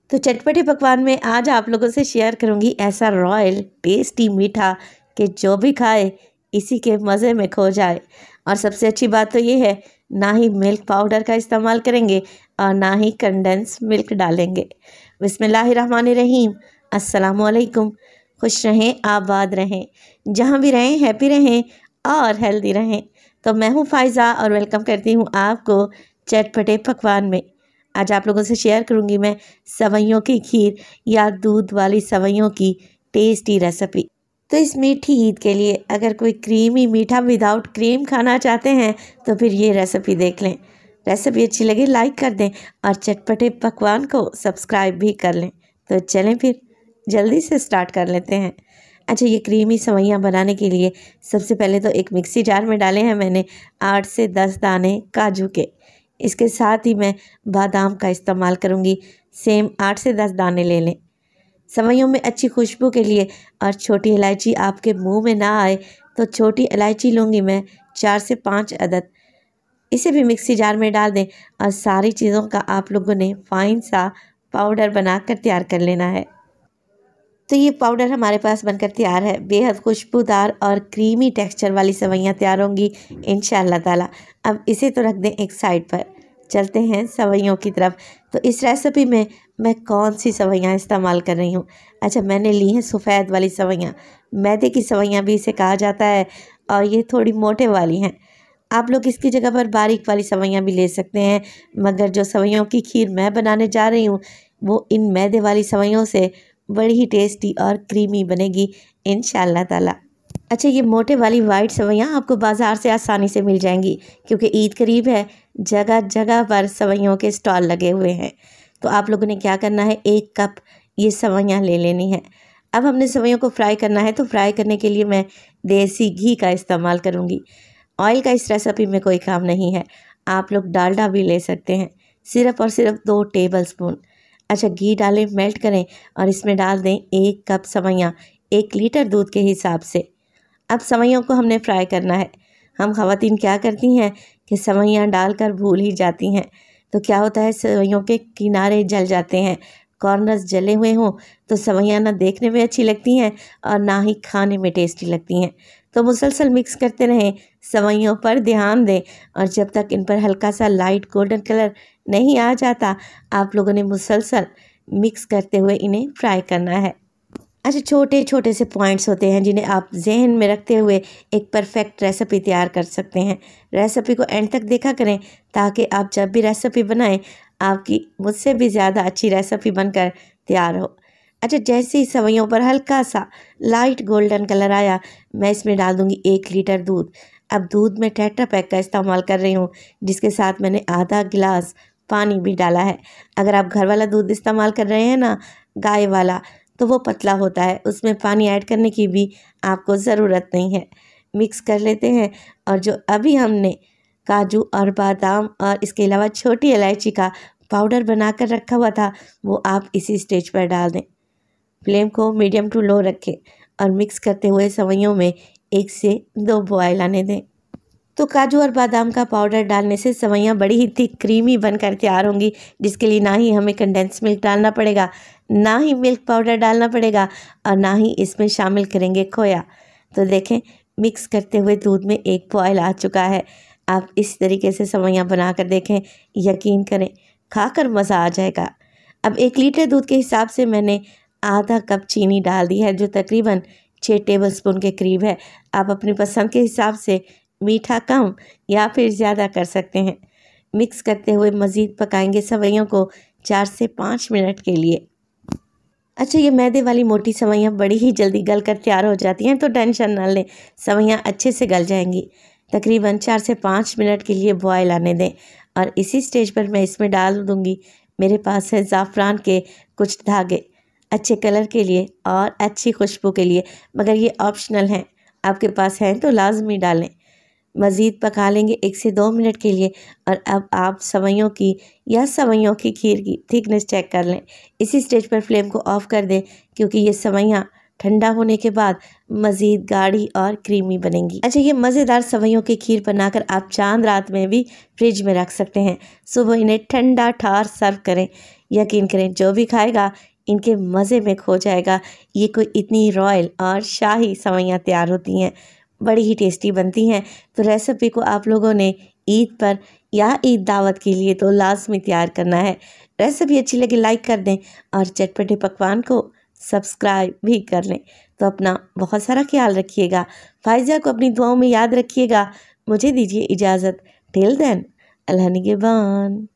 तो चटपटे पकवान में आज आप लोगों से शेयर करूंगी ऐसा रॉयल टेस्टी मीठा कि जो भी खाए इसी के मज़े में खो जाए। और सबसे अच्छी बात तो ये है, ना ही मिल्क पाउडर का इस्तेमाल करेंगे और ना ही कंडेंस मिल्क डालेंगे। बिस्मिल्लाहिर्रहमानिर्रहीम। अस्सलाम वालेकुम। खुश रहें, आबाद रहें, जहाँ भी रहें हैप्पी रहें और हेल्दी रहें। तो मैं हूँ फ़ायज़ा और वेलकम करती हूँ आपको चटपटे पकवान में। आज आप लोगों से शेयर करूंगी मैं सेवइयों की खीर या दूध वाली सेवइयों की टेस्टी रेसिपी। तो इस मीठी ईद के लिए अगर कोई क्रीमी मीठा विदाउट क्रीम खाना चाहते हैं तो फिर ये रेसिपी देख लें। रेसिपी अच्छी लगे लाइक कर दें और चटपटे पकवान को सब्सक्राइब भी कर लें। तो चलें फिर जल्दी से स्टार्ट कर लेते हैं। अच्छा, ये क्रीमी सेवइयाँ बनाने के लिए सबसे पहले तो एक मिक्सी जार में डाले हैं मैंने 8 से 10 दाने काजू के। इसके साथ ही मैं बादाम का इस्तेमाल करूँगी, सेम 8 से 10 दाने ले लें। सेवइयों में अच्छी खुशबू के लिए और छोटी इलायची आपके मुंह में ना आए तो छोटी इलायची लूँगी मैं 4 से 5 अदद। इसे भी मिक्सी जार में डाल दें और सारी चीज़ों का आप लोगों ने फाइन सा पाउडर बनाकर तैयार कर लेना है। तो ये पाउडर हमारे पास बनकर तैयार है। बेहद खुशबूदार और क्रीमी टेक्सचर वाली सेवइयाँ तैयार होंगी इंशाअल्लाह ताला। अब इसे तो रख दें एक साइड पर, चलते हैं सेवइयों की तरफ। तो इस रेसिपी में मैं कौन सी सेवइयाँ इस्तेमाल कर रही हूँ। अच्छा, मैंने ली हैं सफ़ेद वाली सेवइयाँ, मैदे की सेवइयाँ भी इसे कहा जाता है, और ये थोड़ी मोटे वाली हैं। आप लोग इसकी जगह पर बारीक वाली सेवइयाँ भी ले सकते हैं, मगर जो सेवइयों की खीर मैं बनाने जा रही हूँ वो इन मैदे वाली सेवइयों से बड़ी ही टेस्टी और क्रीमी बनेगी इंशाअल्लाह ताला। अच्छा, ये मोटे वाली वाइट सेवइयाँ आपको बाज़ार से आसानी से मिल जाएंगी क्योंकि ईद करीब है। जगह जगह पर सेवइयों के स्टॉल लगे हुए हैं। तो आप लोगों ने क्या करना है, 1 कप ये सेवइयाँ ले लेनी है। अब हमने सेवइयों को फ्राई करना है, तो फ्राई करने के लिए मैं देसी घी का इस्तेमाल करूँगी। ऑयल का इस रेसिपी में कोई काम नहीं है, आप लोग डालडा भी ले सकते हैं। सिर्फ़ और सिर्फ 2 टेबल स्पून। अच्छा, घी डालें, मेल्ट करें और इसमें डाल दें 1 कप सेवइयाँ 1 लीटर दूध के हिसाब से। अब सेवइयों को हमने फ्राई करना है। हम ख़वातीन क्या करती हैं कि सेवइयाँ डालकर भूल ही जाती हैं। तो क्या होता है, सेवइयों के किनारे जल जाते हैं। कॉर्नर्स जले हुए हों तो सेवइयाँ ना देखने में अच्छी लगती हैं और ना ही खाने में टेस्टी लगती हैं। तो मुसलसल मिक्स करते रहें, सेवइयों पर ध्यान दें और जब तक इन पर हल्का सा लाइट गोल्डन कलर नहीं आ जाता आप लोगों ने मुसलसल मिक्स करते हुए इन्हें फ्राई करना है। अच्छा, छोटे छोटे से पॉइंट्स होते हैं जिन्हें आप जहन में रखते हुए एक परफेक्ट रेसिपी तैयार कर सकते हैं। रेसिपी को एंड तक देखा करें ताकि आप जब भी रेसिपी बनाएं आपकी मुझसे भी ज़्यादा अच्छी रेसिपी बनकर तैयार हो। अच्छा, जैसे ही सेवइयों पर हल्का सा लाइट गोल्डन कलर आया मैं इसमें डाल दूँगी 1 लीटर दूध। अब दूध में टेट्रा पैक का इस्तेमाल कर रही हूँ, जिसके साथ मैंने आधा गिलास पानी भी डाला है। अगर आप घर वाला दूध इस्तेमाल कर रहे हैं ना, गाय वाला, तो वो पतला होता है, उसमें पानी ऐड करने की भी आपको ज़रूरत नहीं है। मिक्स कर लेते हैं और जो अभी हमने काजू और बादाम और इसके अलावा छोटी इलायची का पाउडर बनाकर रखा हुआ था वो आप इसी स्टेज पर डाल दें। फ्लेम को मीडियम टू लो रखें और मिक्स करते हुए सेवइयों में 1 से 2 बॉयल आने दें। तो काजू और बादाम का पाउडर डालने से सेवइयाँ बड़ी ही थिक क्रीमी बनकर तैयार होंगी, जिसके लिए ना ही हमें कंडेंस मिल्क डालना पड़ेगा, ना ही मिल्क पाउडर डालना पड़ेगा और ना ही इसमें शामिल करेंगे खोया। तो देखें, मिक्स करते हुए दूध में 1 बॉयल आ चुका है। आप इस तरीके से सेवइयाँ बना कर देखें, यकीन करें खाकर मज़ा आ जाएगा। अब 1 लीटर दूध के हिसाब से मैंने आधा कप चीनी डाल दी है, जो तकरीबन 6 टेबल स्पून के करीब है। आप अपनी पसंद के हिसाब से मीठा कम या फिर ज़्यादा कर सकते हैं। मिक्स करते हुए मज़ीद पकाएंगे सेवइयों को 4 से 5 मिनट के लिए। अच्छा, ये मैदे वाली मोटी सेवइयाँ बड़ी ही जल्दी गल कर तैयार हो जाती हैं, तो टेंशन ना लें, सेवइयाँ अच्छे से गल जाएंगी। तकरीबन 4 से 5 मिनट के लिए बॉयल आने दें और इसी स्टेज पर मैं इसमें डाल दूँगी, मेरे पास है ज़ाफ़रान के कुछ धागे, अच्छे कलर के लिए और अच्छी खुशबू के लिए, मगर ये ऑप्शनल हैं, आपके पास हैं तो लाजमी डालें। मज़ीद पका लेंगे 1 से 2 मिनट के लिए और अब आप सेवइयों की या सेवइयों की खीर की थिकनेस चेक कर लें। इसी स्टेज पर फ्लेम को ऑफ़ कर दें क्योंकि ये सेवइयाँ ठंडा होने के बाद मज़ीद गाढ़ी और क्रीमी बनेंगी। अच्छा, ये मज़ेदार सेवइयों की खीर बनाकर आप चांद रात में भी फ्रिज में रख सकते हैं। सुबह इन्हें ठंडा ठार सर्व करें, यकीन करें जो भी खाएगा इनके मज़े में खो जाएगा। ये कोई इतनी रॉयल और शाही सेवइयाँ तैयार होती हैं, बड़ी ही टेस्टी बनती हैं। तो रेसिपी को आप लोगों ने ईद पर या ईद दावत के लिए तो लाजमी तैयार करना है। रेसिपी अच्छी लगी लाइक कर दें और चटपटे पकवान को सब्सक्राइब भी कर लें। तो अपना बहुत सारा ख्याल रखिएगा। फाइज़ा को अपनी दुआओं में याद रखिएगा। मुझे दीजिए इजाज़त। टिल देन, अल्लाह निगहबान।